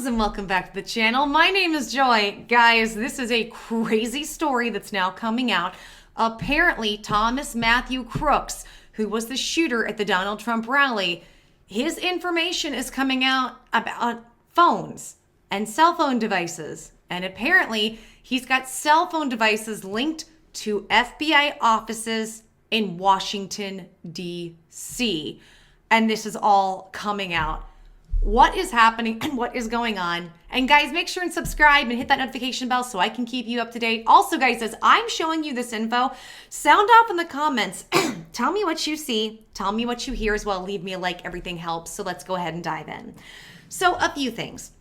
and welcome back to the channel. My name is Joy. Guys, this is a crazy story that's now coming out. Apparently, Thomas Matthew Crooks, who was the shooter at the Donald Trump rally, his information is coming out about phones and cell phone devices. And apparently, he's got cell phone devices linked to FBI offices in Washington, D.C. And this is all coming out. What is happening and what is going on? And guys, make sure and subscribe and hit that notification bell so I can keep you up to date. Also, guys, as I'm showing you this info, sound off in the comments. Tell me what you see. Tell me what you hear as well. Leave me a like. Everything helps. So let's go ahead and dive in. So a few things.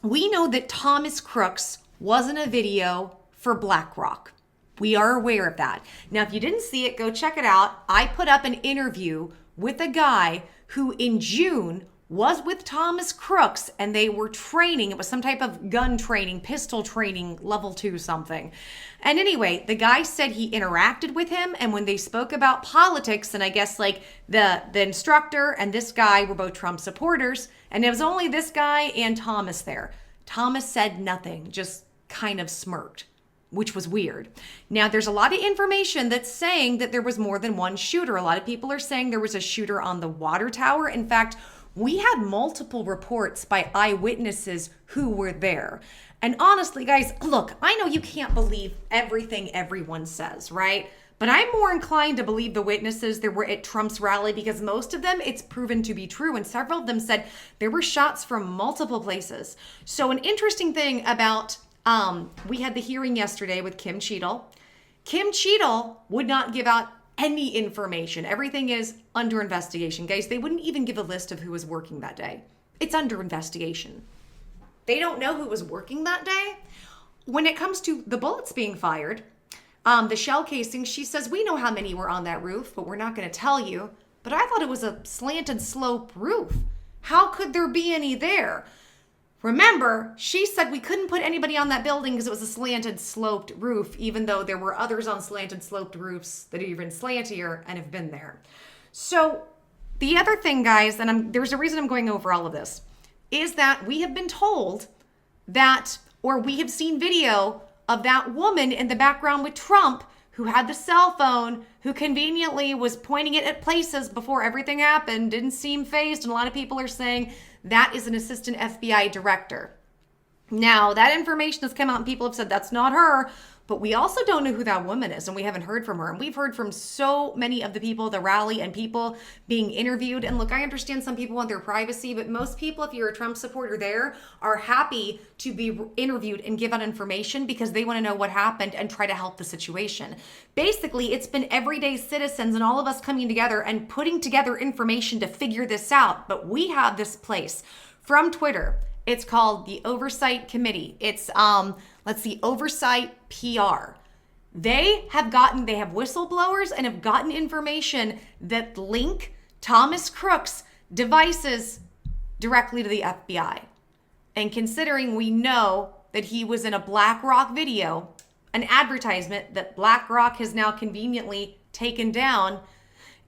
We know that Thomas Crooks was in a video for BlackRock. We are aware of that. Now, if you didn't see it, go check it out. I put up an interview with a guy who in June was with Thomas Crooks, and they were training. It was some type of gun training, pistol training, level 2 something. And anyway, the guy said he interacted with him, and when they spoke about politics, and I guess like the instructor and this guy were both Trump supporters, and it was only this guy and Thomas there. Thomas said nothing, just kind of smirked, which was weird. Now, there's a lot of information that's saying that there was more than one shooter. A lot of people are saying there was a shooter on the water tower. In fact, we had multiple reports by eyewitnesses who were there. And honestly, guys, look, I know you can't believe everything everyone says, right? But I'm more inclined to believe the witnesses that were at Trump's rally because most of them, it's proven to be true. And several of them said there were shots from multiple places. So an interesting thing about, we had the hearing yesterday with Kim Cheadle. Kim Cheadle would not give out any information. Everything is under investigation. Guys, they wouldn't even give a list of who was working that day. It's under investigation. They don't know who was working that day. When it comes to the bullets being fired, the shell casing, she says, we know how many were on that roof, but we're not going to tell you. But I thought it was a slanted slope roof. How could there be any there? Remember, she said we couldn't put anybody on that building because it was a slanted sloped roof, even though there were others on slanted sloped roofs that are even slantier and have been there. So the other thing, guys, and there's a reason I'm going over all of this, is that we have been told that, or we have seen video of that woman in the background with Trump who had the cell phone, who conveniently was pointing it at places before everything happened, didn't seem fazed, and a lot of people are saying that is an assistant FBI director. Now, that information has come out and people have said that's not her, but we also don't know who that woman is, and we haven't heard from her. And we've heard from so many of the people at the rally and people being interviewed. And look, I understand some people want their privacy, but most people, if you're a Trump supporter there, are happy to be interviewed and give out information because they want to know what happened and try to help the situation. Basically, it's been everyday citizens and all of us coming together and putting together information to figure this out. But we have this from Twitter. It's called the Oversight Committee. It's, Oversight PR. They have whistleblowers and have gotten information that link Thomas Crooks' devices directly to the FBI. And considering we know that he was in a BlackRock video, an advertisement that BlackRock has now conveniently taken down,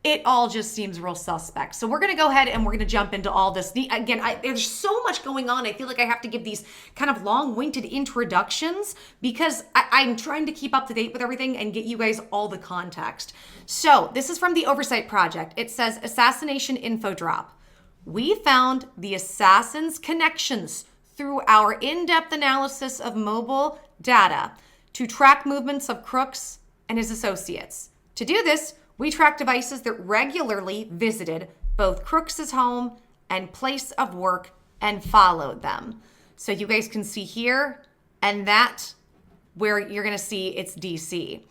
it all just seems real suspect. So we're going to go ahead and we're going to jump into all this. Again, there's so much going on. I feel like I have to give these kind of long-winded introductions because I'm trying to keep up to date with everything and get you guys all the context. So this is from the Oversight Project. It says, Assassination Info Drop. We found the assassin's connections through our in-depth analysis of mobile data to track movements of Crooks and his associates. To do this, we tracked devices that regularly visited both Crooks' home and place of work and followed them. So you guys can see here, and that where you're going to see it's DC.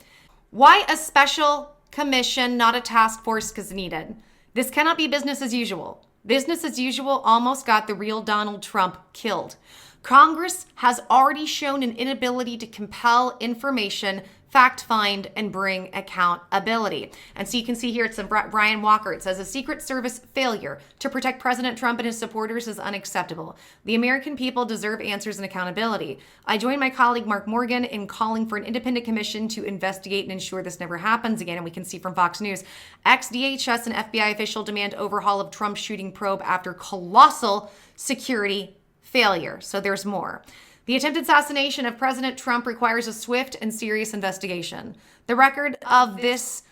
Why a special commission, not a task force, is needed? This cannot be business as usual. Business as usual almost got the real Donald Trump killed. Congress has already shown an inability to compel information, fact find, and bring accountability. And so you can see here, it's Brian Walker. It says a Secret Service failure to protect President Trump and his supporters is unacceptable. The American people deserve answers and accountability. I join my colleague Mark Morgan in calling for an independent commission to investigate and ensure this never happens again. And we can see from Fox News, ex-DHS and FBI official demand overhaul of Trump shooting probe after colossal security failure. So there's more. The attempted assassination of President Trump requires a swift and serious investigation. The record of this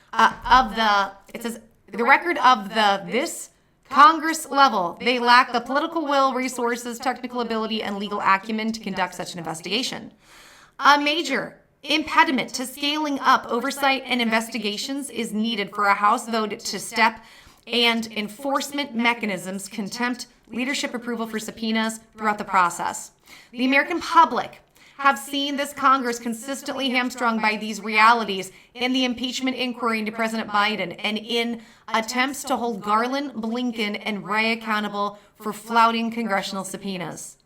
this Congress level, they lack the political will, resources, technical ability, and legal acumen to conduct such an investigation. A major impediment to scaling up oversight and investigations is needed for a House vote to step and enforcement mechanisms, contempt, leadership approval for subpoenas throughout the process. The American public have seen this Congress consistently hamstrung by these realities in the impeachment inquiry into President Biden and in attempts to hold Garland, Blinken, and Wray accountable for flouting congressional subpoenas.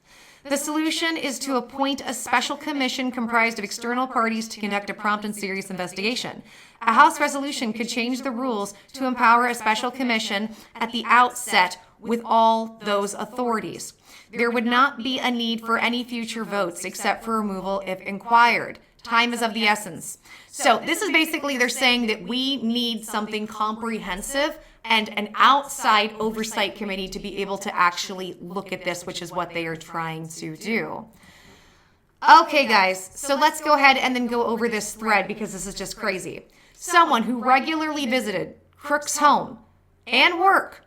The solution is to appoint a special commission comprised of external parties to conduct a prompt and serious investigation. A House resolution could change the rules to empower a special commission at the outset with all those authorities. There would not be a need for any future votes except for removal if inquired. Time is of the essence. So this is basically they're saying that we need something comprehensive and an outside oversight committee to be able to actually look at this, which is what they are trying to do. Okay, guys, so let's go ahead and then go over this thread because this is just crazy. Someone who regularly visited Crooks' home and work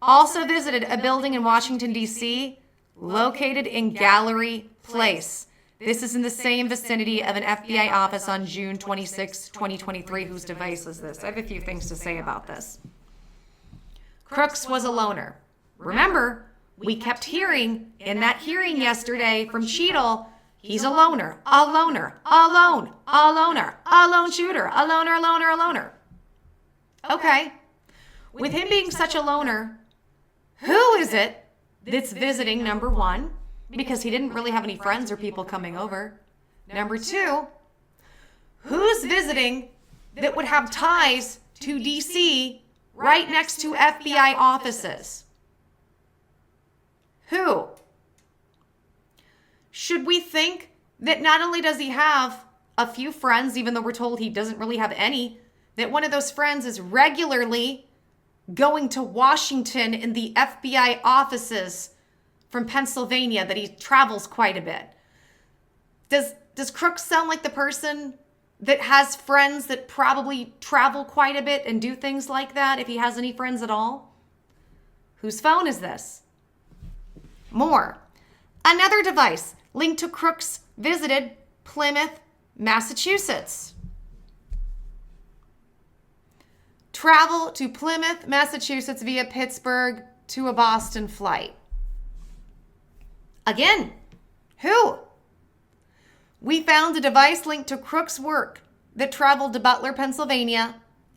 also visited a building in Washington, D.C., located in Gallery Place. This is in the same vicinity of an FBI office on June 26, 2023. Whose device is this? I have a few things to say about this. Crooks was a loner. Remember, we kept hearing in that hearing yesterday from Cheadle, he's a loner, a loner, a lone, a loner, a lone shooter, a loner, a loner, a loner. Okay. With him being such a loner, who is it that's visiting, number one, because he didn't really have any friends or people coming over. Number two, who's visiting that would have ties to DC right next to FBI offices? Who? Should we think that not only does he have a few friends, even though we're told he doesn't really have any, that one of those friends is regularly going to Washington in the FBI offices from Pennsylvania, that he travels quite a bit? Does Crooks sound like the person that has friends that probably travel quite a bit and do things like that, if he has any friends at all? Whose phone is this? More. Another device linked to Crooks visited Plymouth, Massachusetts. Travel to Plymouth, Massachusetts via Pittsburgh to a Boston flight. Again, who? We found a device linked to Crooks' work that traveled to Butler, Pennsylvania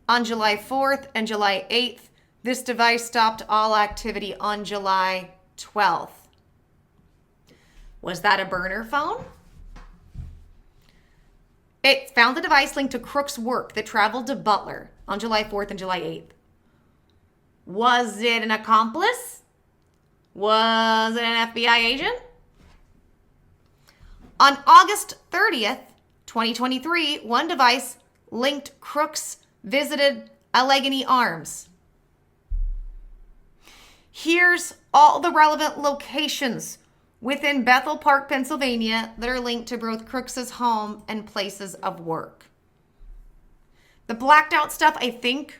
on July 4th and July 8th. This device stopped all activity on July 12th. Was that a burner phone? It found the device linked to Crooks' work that traveled to Butler on July 4th and July 8th. Was it an accomplice? Was it an FBI agent? On August 30th, 2023, one device linked Crooks visited Allegheny Arms. Here's all the relevant locations within Bethel Park, Pennsylvania that are linked to both Crooks' home and places of work. The blacked out stuff, I think,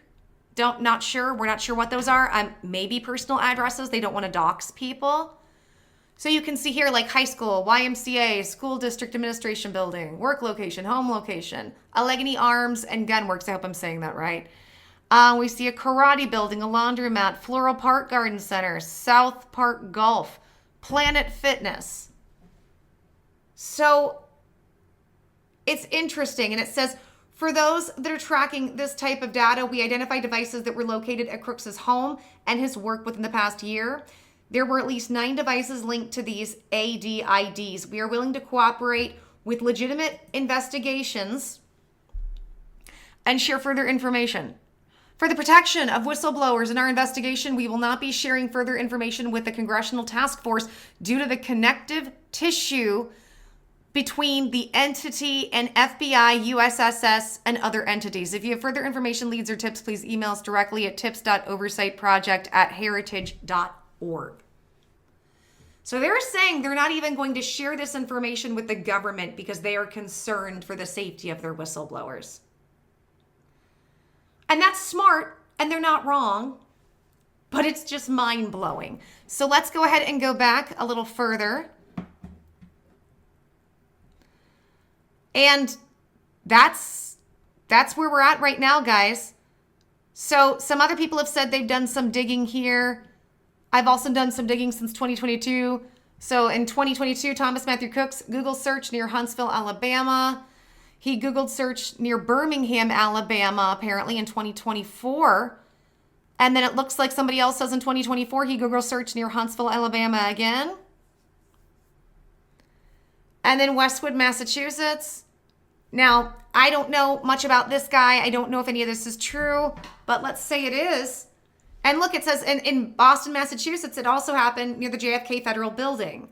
we're not sure what those are. Maybe personal addresses. They don't want to dox people. So you can see here like high school, YMCA, school district administration building, work location, home location, Allegheny Arms and Gunworks. I hope I'm saying that right. We see a karate building, a laundromat, Floral Park Garden Center, South Park Golf, Planet Fitness. So it's interesting. And it says, for those that are tracking this type of data, we identify devices that were located at Crooks' home and his work within the past year. There were at least 9 devices linked to these ADIDs. We are willing to cooperate with legitimate investigations and share further information. For the protection of whistleblowers in our investigation, we will not be sharing further information with the Congressional Task Force due to the connective tissue between the entity and FBI, USSS, and other entities. If you have further information, leads, or tips, please email us directly at tips.oversightproject@heritage.org. So they're saying they're not even going to share this information with the government because they are concerned for the safety of their whistleblowers. And that's smart, and they're not wrong, but it's just mind-blowing. So let's go ahead and go back a little further. And that's where we're at right now, guys. So some other people have said they've done some digging here. I've also done some digging since 2022. So in 2022, Thomas Matthew Crooks Google search near Huntsville, Alabama. He Googled search near Birmingham, Alabama, apparently in 2024. And then it looks like somebody else says in 2024, he Google search near Huntsville, Alabama again. And then Westwood, Massachusetts. Now, I don't know much about this guy. I don't know if any of this is true, but let's say it is. And look, it says in Boston, Massachusetts, it also happened near the JFK Federal Building.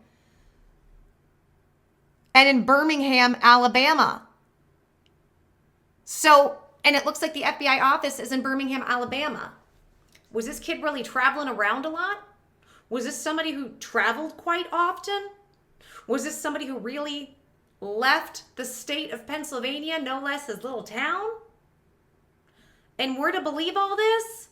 And in Birmingham, Alabama. So, and it looks like the FBI office is in Birmingham, Alabama. Was this kid really traveling around a lot? Was this somebody who traveled quite often? Was this somebody who really left the state of Pennsylvania, no less his little town? And we're to believe all this?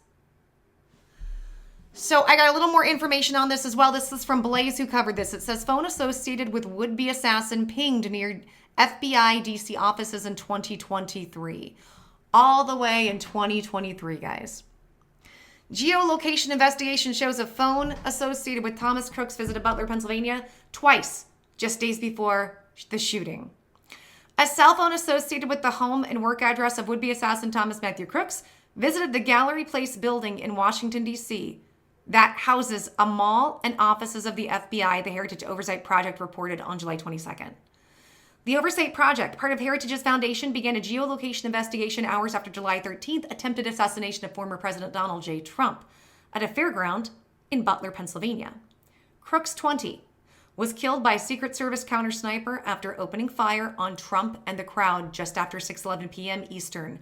So I got a little more information on this as well. This is from Blaze, who covered this. It says phone associated with would-be assassin pinged near FBI DC offices in 2023. All the way in 2023, guys. Geolocation investigation shows a phone associated with Thomas Crooks visited Butler, Pennsylvania twice, just days before the shooting. A cell phone associated with the home and work address of would-be assassin Thomas Matthew Crooks visited the Gallery Place building in Washington, D.C. that houses a mall and offices of the FBI, the Heritage Oversight Project reported on July 22nd. The Oversight Project, part of Heritage's foundation, began a geolocation investigation hours after July 13th attempted assassination of former President Donald J. Trump at a fairground in Butler, Pennsylvania. Crooks, 20, was killed by a Secret Service counter sniper after opening fire on Trump and the crowd just after 6:11 p.m. Eastern.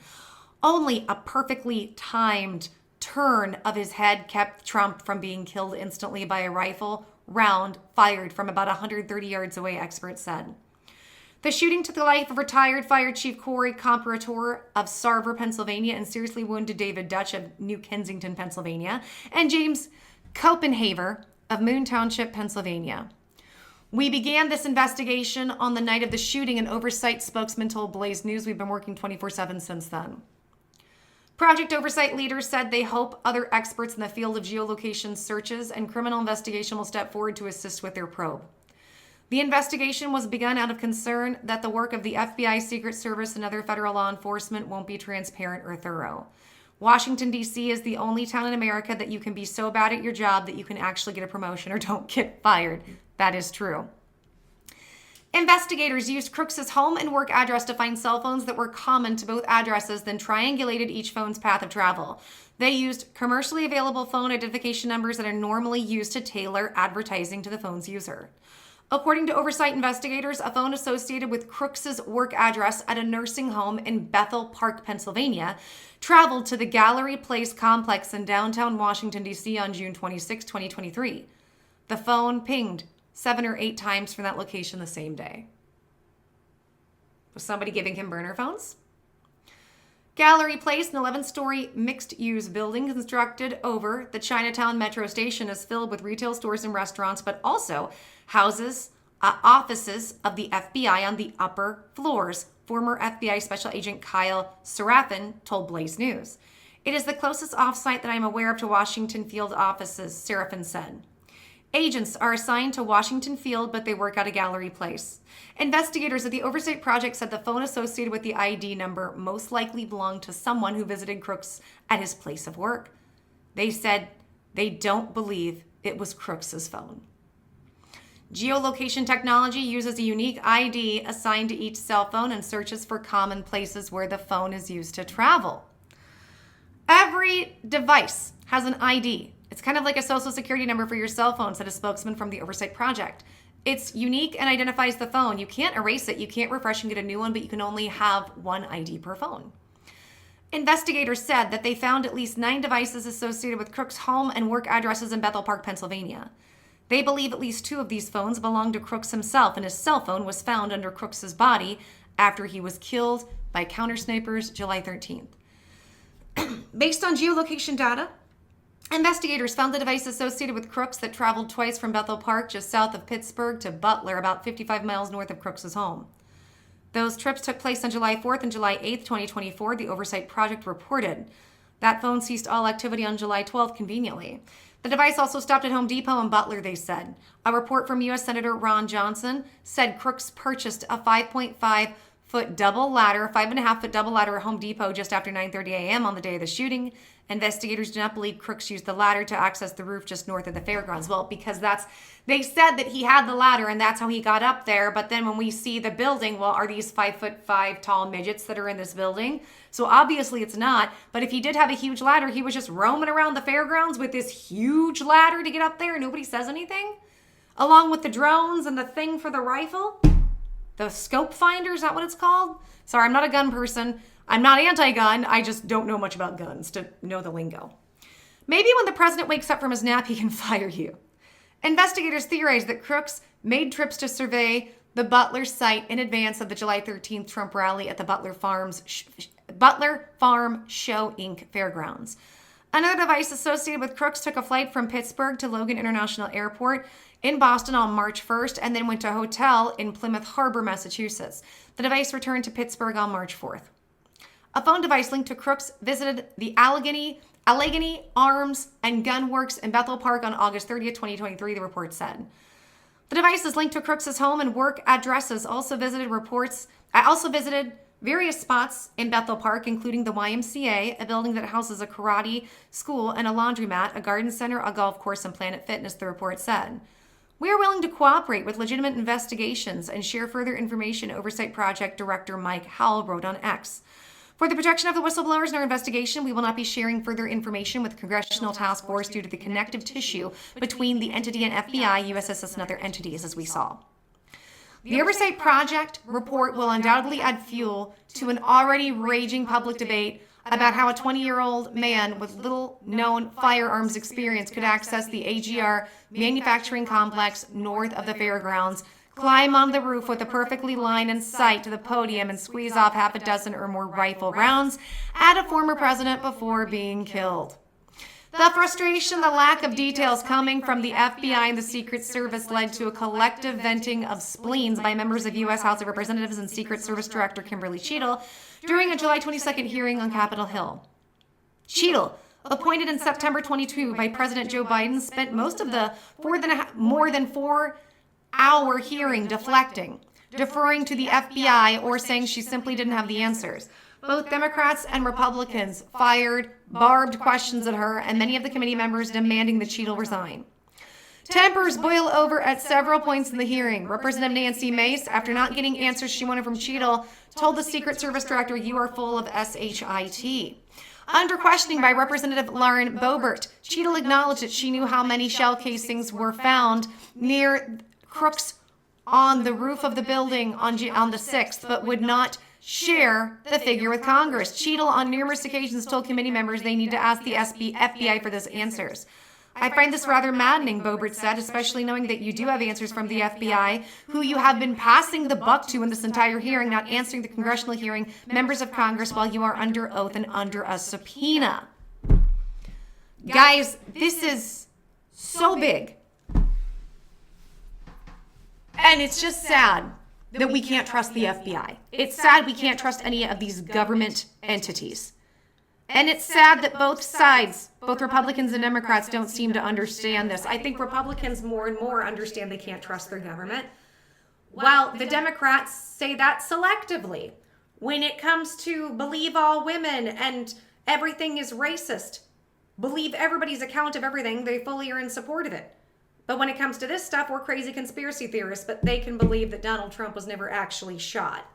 Only a perfectly timed turn of his head kept Trump from being killed instantly by a rifle round fired from about 130 yards away, experts said. The shooting took the life of retired Fire Chief Corey Comparator of Sarver, Pennsylvania, and seriously wounded David Dutch of New Kensington, Pennsylvania, and James Copenhaver of Moon Township, Pennsylvania. We began this investigation on the night of the shooting, an oversight spokesman told Blaze News. We've been working 24/7 since then. Project Oversight leaders said they hope other experts in the field of geolocation searches and criminal investigation will step forward to assist with their probe. The investigation was begun out of concern that the work of the FBI, Secret Service, and other federal law enforcement won't be transparent or thorough. Washington, D.C. is the only town in America that you can be so bad at your job that you can actually get a promotion or don't get fired. That is true. Investigators used Crooks' home and work address to find cell phones that were common to both addresses, then triangulated each phone's path of travel. They used commercially available phone identification numbers that are normally used to tailor advertising to the phone's user. According to oversight investigators, a phone associated with Crooks' work address at a nursing home in Bethel Park, Pennsylvania, traveled to the Gallery Place complex in downtown Washington, D.C. on June 26, 2023. The phone pinged 7 or 8 times from that location the same day. Was somebody giving him burner phones? Gallery Place, an 11-story mixed-use building constructed over the Chinatown Metro Station, is filled with retail stores and restaurants, but also houses offices of the FBI on the upper floors, former FBI Special Agent Kyle Seraphin told Blaze News. It is the closest offsite that I am aware of to Washington Field offices, Seraphin said. Agents are assigned to Washington Field, but they work out of Gallery Place. Investigators at the Oversight Project said the phone associated with the ID number most likely belonged to someone who visited Crooks at his place of work. They said they don't believe it was Crooks' phone. Geolocation technology uses a unique ID assigned to each cell phone and searches for common places where the phone is used to travel. Every device has an ID. It's kind of like a social security number for your cell phone, said a spokesman from the Oversight Project. It's unique and identifies the phone. You can't erase it. You can't refresh and get a new one, but you can only have one ID per phone. Investigators said that they found at least 9 devices associated with Crooks' home and work addresses in Bethel Park, Pennsylvania. They believe at least 2 of these phones belonged to Crooks himself, and his cell phone was found under Crooks's body after he was killed by counter snipers July 13th. Based on geolocation data, investigators found the device associated with Crooks that traveled twice from Bethel Park, just south of Pittsburgh, to Butler, about 55 miles north of Crooks's home. Those trips took place on July 4th and July 8th, 2024, the Oversight Project reported. That phone ceased all activity on July 12th, conveniently. The device also stopped at Home Depot in Butler, they said. A report from U.S. Senator Ron Johnson said Crooks purchased a 5.5-foot double ladder, 5.5-foot double ladder at Home Depot just after 9:30 a.m. on the day of the shooting. Investigators do not believe Crooks used the ladder to access the roof just north of the fairgrounds. Well, because they said that he had the ladder and that's how he got up there. But then when we see the building, well, are these 5'5" tall midgets that are in this building? So obviously it's not. But if he did have a huge ladder, he was just roaming around the fairgrounds with this huge ladder to get up there. Nobody says anything. Along with the drones and the thing for the rifle. The scope finder, is that what it's called? Sorry, I'm not a gun person. I'm not anti-gun. I just don't know much about guns to know the lingo. Maybe when the president wakes up from his nap, he can fire you. Investigators theorize that Crooks made trips to survey the Butler site in advance of the July 13th Trump rally at the Butler Farm Show Inc. Fairgrounds. Another device associated with Crooks took a flight from Pittsburgh to Logan International Airport in Boston on March 1st and then went to a hotel in Plymouth Harbor, Massachusetts. The device returned to Pittsburgh on March 4th. A phone device linked to Crooks visited the Allegheny Arms and Gun Works in Bethel Park on August 30th, 2023, the report said. The device is linked to Crooks' home and work addresses. Also visited various spots in Bethel Park, including the YMCA, a building that houses a karate school and a laundromat, a garden center, a golf course, and Planet Fitness, the report said. We are willing to cooperate with legitimate investigations and share further information, Oversight Project Director Mike Howell wrote on X. For the protection of the whistleblowers in our investigation, we will not be sharing further information with the Congressional Task Force due to the connective tissue between the entity and FBI, USSS, and other entities, as we saw. The Oversight Project report will undoubtedly add fuel to an already raging public debate about how a 20-year-old man with little-known firearms experience could access the AGR manufacturing complex north of the fairgrounds, climb on the roof with a perfectly line in sight to the podium, and squeeze off half a dozen or more rifle rounds at a former president before being killed. The frustration, the lack of details coming from the FBI and the Secret Service led to a collective venting of spleens by members of U.S. House of Representatives and Secret Service Director Kimberly Cheadle during a July 22nd hearing on Capitol Hill. Cheadle, appointed in September 22 by President Joe Biden, spent most of the more than 4-hour hearing deflecting, deferring to the FBI, or saying she simply didn't have the answers. Both Democrats and Republicans fired barbed questions at her, and many of the committee members demanding that Cheadle resign. Tempers boil over at several points in the hearing. Representative Nancy Mace, after not getting answers she wanted from Cheadle, told the Secret Service Director, "You are full of SHIT." Under questioning by Representative Lauren Boebert, Cheadle acknowledged that she knew how many shell casings were found near Crooks on the roof of the building on the 6th, but would not share the figure with Congress. Cheadle on numerous occasions told committee members they need to ask the FBI for those answers. I find this rather maddening, Boebert said, especially knowing that you do have answers from the FBI, who you have been passing the buck to in this entire hearing, not answering the congressional hearing, members of Congress, while you are under oath and under a subpoena. Guys, this is so big. And it's just sad that we can't trust the FBI. It's sad we can't trust any of these government entities. And it's sad that both sides, both Republicans and Democrats, don't seem to understand this. I think Republicans more and more understand they can't trust their government, while the Democrats say that selectively. When it comes to believe all women and everything is racist, believe everybody's account of everything, they fully are in support of it. But when it comes to this stuff, we're crazy conspiracy theorists, but they can believe that Donald Trump was never actually shot.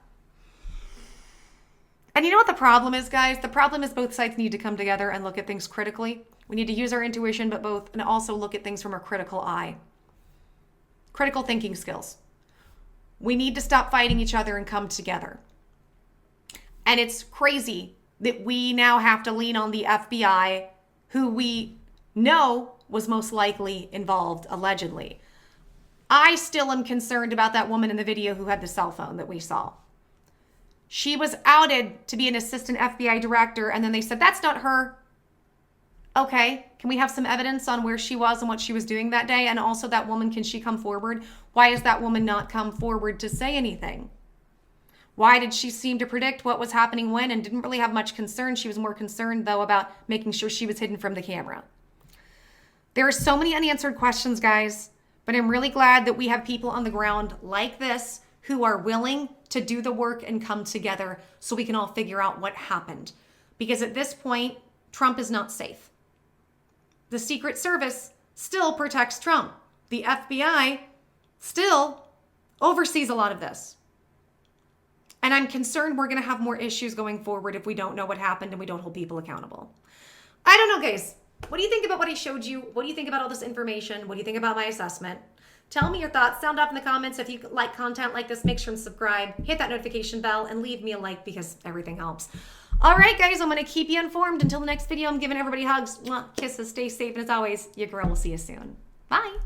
And you know what the problem is, guys? The problem is both sides need to come together and look at things critically. We need to use our intuition, and also look at things from a critical eye. Critical thinking skills. We need to stop fighting each other and come together. And it's crazy that we now have to lean on the FBI, who we know was most likely involved, allegedly. I still am concerned about that woman in the video who had the cell phone that we saw. She was outed to be an assistant FBI director, and then they said, that's not her. Okay, can we have some evidence on where she was and what she was doing that day? And also that woman, can she come forward? Why has that woman not come forward to say anything? Why did she seem to predict what was happening when and didn't really have much concern? She was more concerned, though, about making sure she was hidden from the camera. There are so many unanswered questions, guys, but I'm really glad that we have people on the ground like this who are willing to do the work and come together so we can all figure out what happened. Because at this point, Trump is not safe. The Secret Service still protects Trump. The FBI still oversees a lot of this. And I'm concerned we're going to have more issues going forward if we don't know what happened and we don't hold people accountable. I don't know, guys. What do you think about what I showed you? What do you think about all this information? What do you think about my assessment? Tell me your thoughts. Sound off in the comments. If you like content like this, make sure and subscribe. Hit that notification bell and leave me a like because everything helps. All right, guys, I'm going to keep you informed. Until the next video, I'm giving everybody hugs, kisses, stay safe, and as always, your girl will see you soon. Bye.